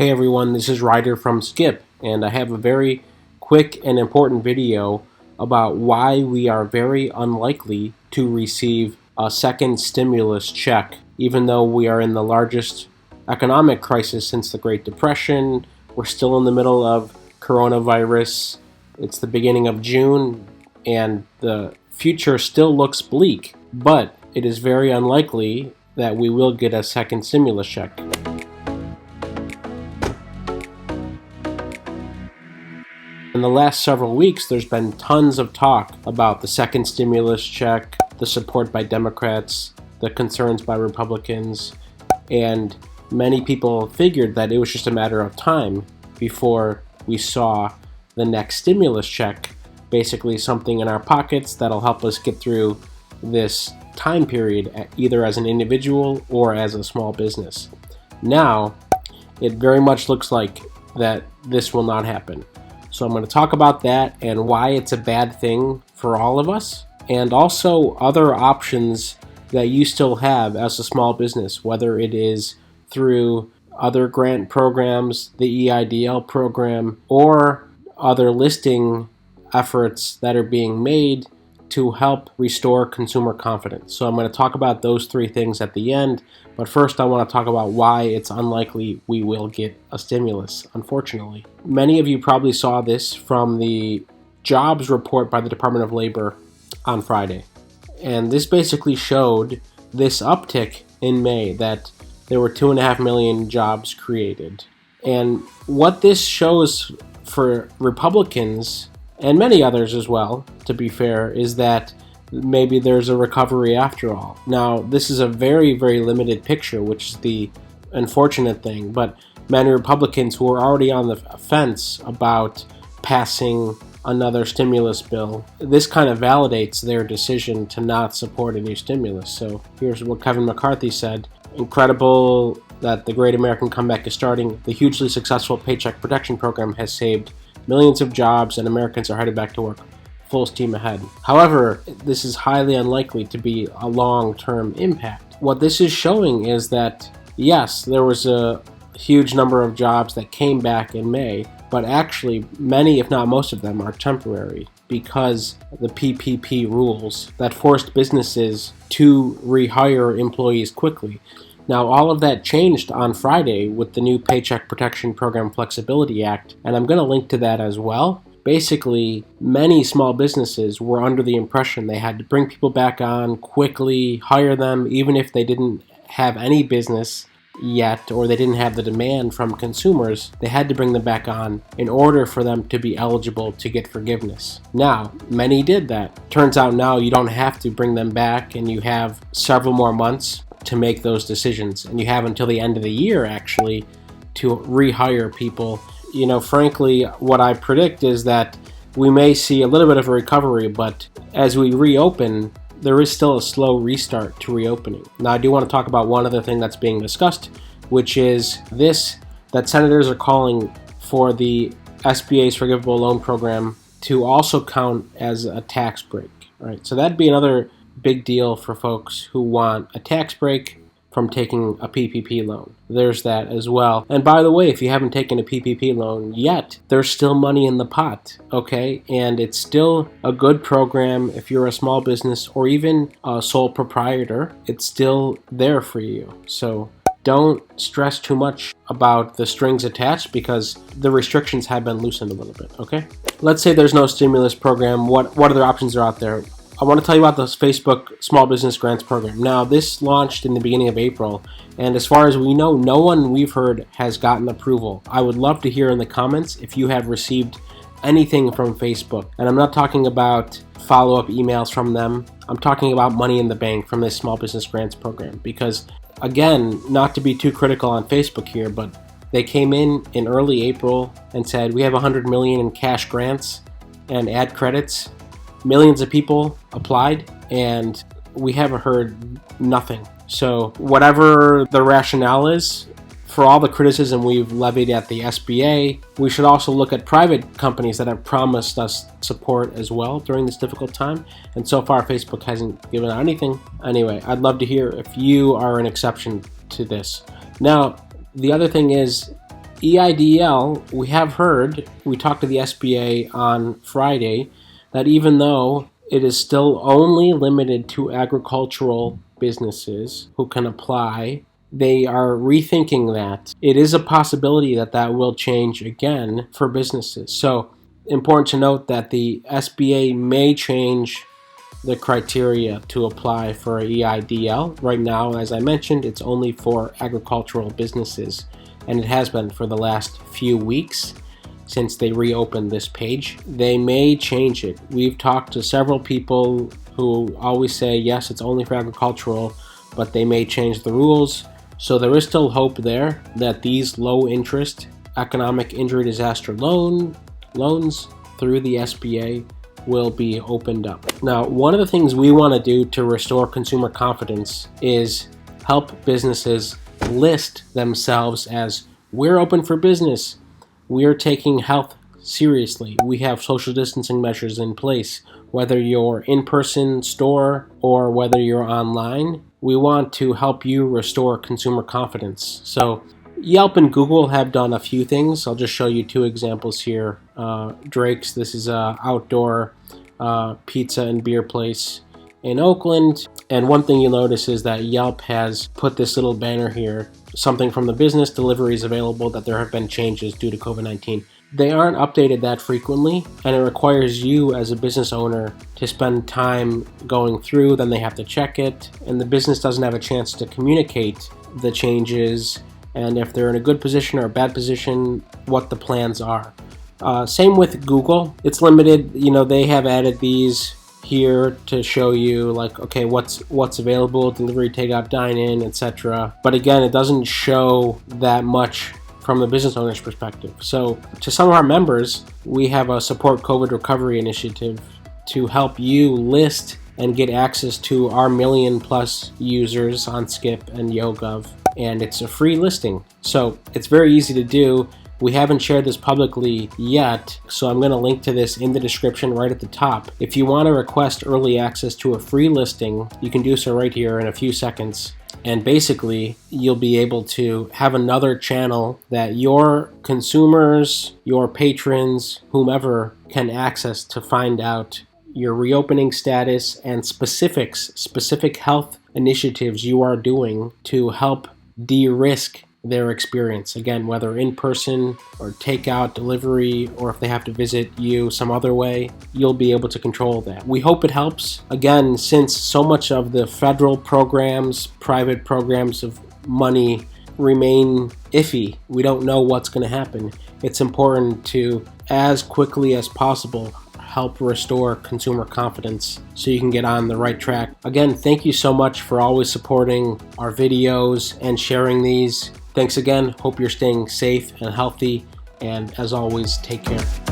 Hey everyone, this is Ryder from Skip, and I have a very quick and important video about why we are very unlikely to receive a second stimulus check, even though we are in the largest economic crisis since the Great Depression. We're still in the middle of coronavirus. It's the beginning of June, and the future still looks bleak, but it is very unlikely that we will get a second stimulus check. In the last several weeks, there's been tons of talk about the second stimulus check, the support by Democrats, the concerns by Republicans, and many people figured that it was just a matter of time before we saw the next stimulus check, basically something in our pockets that'll help us get through this time period, either as an individual or as a small business. Now, it very much looks like that this will not happen. So I'm going to talk about that and why it's a bad thing for all of us, and also other options that you still have as a small business, whether it is through other grant programs, the EIDL program, or other listing efforts that are being made to help restore consumer confidence. So I'm going to talk about those three things at the end, but first I want to talk about why it's unlikely we will get a stimulus, unfortunately. Many of you probably saw this from the jobs report by the Department of Labor on Friday. And this basically showed this uptick in May, that there were 2.5 million jobs created. And what this shows for Republicans, and many others as well, to be fair, is that maybe there's a recovery after all. Now, this is a very, very limited picture, which is the unfortunate thing, but many Republicans who are already on the fence about passing another stimulus bill, this kind of validates their decision to not support a new stimulus. So here's what Kevin McCarthy said: "Incredible that the great American comeback is starting. The hugely successful Paycheck Protection Program has saved millions of jobs, and Americans are headed back to work. Full steam ahead." However, this is highly unlikely to be a long-term impact. What this is showing is that, yes, there was a huge number of jobs that came back in May, but actually many, if not most of them, are temporary because the PPP rules that forced businesses to rehire employees quickly. Now, all of that changed on Friday with the new Paycheck Protection Program Flexibility Act, and I'm going to link to that as well. Basically, many small businesses were under the impression they had to bring people back on quickly, hire them, even if they didn't have any business yet or they didn't have the demand from consumers. They had to bring them back on in order for them to be eligible to get forgiveness. Now, many did that. Turns out now you don't have to bring them back, and you have several more months to make those decisions, and you have until the end of the year actually to rehire people. You know, frankly, what I predict is that we may see a little bit of a recovery, but as we reopen, there is still a slow restart to reopening. Now, I do want to talk about one other thing that's being discussed, which is this, that senators are calling for the SBA's forgivable loan program to also count as a tax break. Right? So that'd be another big deal for folks who want a tax break from taking a PPP loan. There's that as well. And by the way, if you haven't taken a PPP loan yet, there's still money in the pot, okay? And it's still a good program if you're a small business or even a sole proprietor. It's still there for you. So don't stress too much about the strings attached because the restrictions have been loosened a little bit, okay? Let's say there's no stimulus program. What other options are out there? I want to tell you about this Facebook Small Business Grants Program. Now, this launched in the beginning of April, and as far as we know, no one we've heard has gotten approval. I would love to hear in the comments if you have received anything from Facebook. And I'm not talking about follow-up emails from them. I'm talking about money in the bank from this Small Business Grants Program. Because, again, not to be too critical on Facebook here, but they came in early April and said, we have $100 million in cash grants and ad credits. Millions of people applied, and we haven't heard nothing. So whatever the rationale is, for all the criticism we've levied at the SBA, we should also look at private companies that have promised us support as well during this difficult time. And so far, Facebook hasn't given out anything. Anyway, I'd love to hear if you are an exception to this. Now, the other thing is, EIDL, we have heard, we talked to the SBA on Friday, that even though it is still only limited to agricultural businesses who can apply, they are rethinking that. It is a possibility that that will change again for businesses. So important to note that the SBA may change the criteria to apply for EIDL. Right now, as I mentioned, it's only for agricultural businesses, and it has been for the last few weeks since they reopened this page. They may change it. We've talked to several people who always say, yes, it's only for agricultural, but they may change the rules. So there is still hope there that these low interest economic injury disaster loans through the SBA will be opened up. Now, one of the things we want to do to restore consumer confidence is help businesses list themselves as, we're open for business. We're taking health seriously. We have social distancing measures in place. Whether you're in-person store or whether you're online, we want to help you restore consumer confidence. So Yelp and Google have done a few things. I'll just show you two examples here. Drake's, this is an outdoor pizza and beer place in Oakland. And one thing you'll notice is that Yelp has put this little banner here, something from the business, deliveries available, that there have been changes due to COVID-19. They aren't updated that frequently, and it requires you as a business owner to spend time going through, then they have to check it, and the business doesn't have a chance to communicate the changes, and if they're in a good position or a bad position, what the plans are. Same with Google. It's limited. They have added these here to show you, like, okay, what's available, delivery, takeout, dine-in, etc. But again, it doesn't show that much from the business owner's perspective. So to some of our members, we have a support COVID recovery initiative to help you list and get access to our 1 million plus users on Skip and YoGov. And it's a free listing. So it's very easy to do. We haven't shared this publicly yet, so I'm going to link to this in the description right at the top. If you want to request early access to a free listing, you can do so right here in a few seconds. And basically, you'll be able to have another channel that your consumers, your patrons, whomever can access to find out your reopening status and specific health initiatives you are doing to help de-risk their experience. Again, whether in person or takeout, delivery, or if they have to visit you some other way, you'll be able to control that. We hope it helps. Again, since so much of the federal programs, private programs of money remain iffy, we don't know what's going to happen. It's important to, as quickly as possible, help restore consumer confidence so you can get on the right track. Again, thank you so much for always supporting our videos and sharing these. Thanks again. Hope you're staying safe and healthy. And as always, take care.